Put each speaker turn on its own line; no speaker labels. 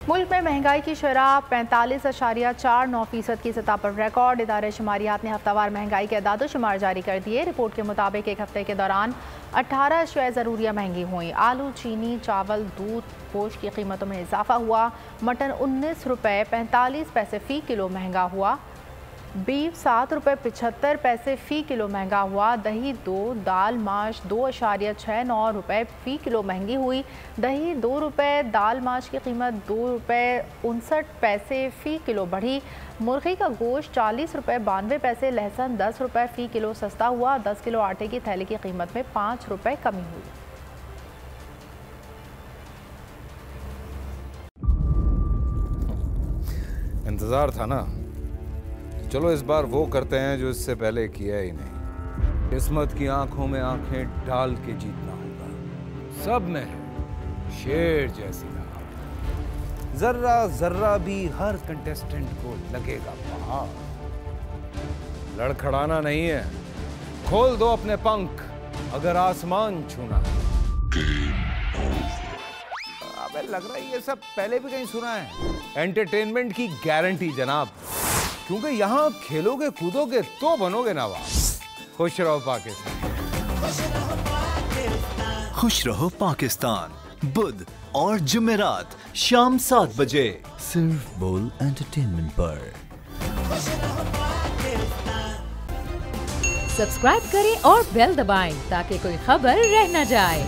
मुल्क में महंगाई की शरह 45.49% की सतह पर रिकॉर्ड। इदारे शुमारियात ने हफ्तावार महंगाई के अदाद शुमार जारी कर दिए। रिपोर्ट के मुताबिक एक हफ्ते के दौरान 18 अशिया ज़रूरिया महंगी हुई। आलू, चीनी, चावल, दूध, गोश्त की कीमतों में इजाफा हुआ। मटन 19 रुपये 45 पैसे फ़ी किलो महंगा हुआ। बीफ 7 रुपये 75 पैसे फ़ी किलो महंगा हुआ। दही 2, दाल माश 2.69 रुपये फ़ी किलो महंगी हुई। दही 2 रुपये, दाल माश की कीमत 2 रुपये 59 पैसे फ़ी किलो बढ़ी। मुर्गी का गोश्त 40 रुपये 92 पैसे, लहसुन 10 रुपये फ़ी किलो सस्ता हुआ। 10 किलो आटे की थैली की कीमत में 5 रुपये कमी हुई।
इंतज़ार था ना, चलो इस बार वो करते हैं जो इससे पहले किया ही नहीं। किस्मत की आंखों में आंखें डाल के जीतना होगा। सब में है शेर जैसी राह, जर्रा जर्रा भी हर कंटेस्टेंट को लगेगा पहाड़। लड़खड़ाना नहीं है, खोल दो अपने पंख अगर आसमान छूना है। अबे लग रहा है ये सब पहले भी कहीं सुना है। एंटरटेनमेंट की गारंटी जनाब, क्योंकि यहाँ खेलोगे कूदोगे तो बनोगे नवाब। खुश रहो पाकिस्तान।
खुश रहो पाकिस्तान बुध और जुमेरात शाम 7 बजे सिर्फ बोल एंटरटेनमेंट पर।
सब्सक्राइब करें और बेल दबाएं ताकि कोई खबर रह न जाए।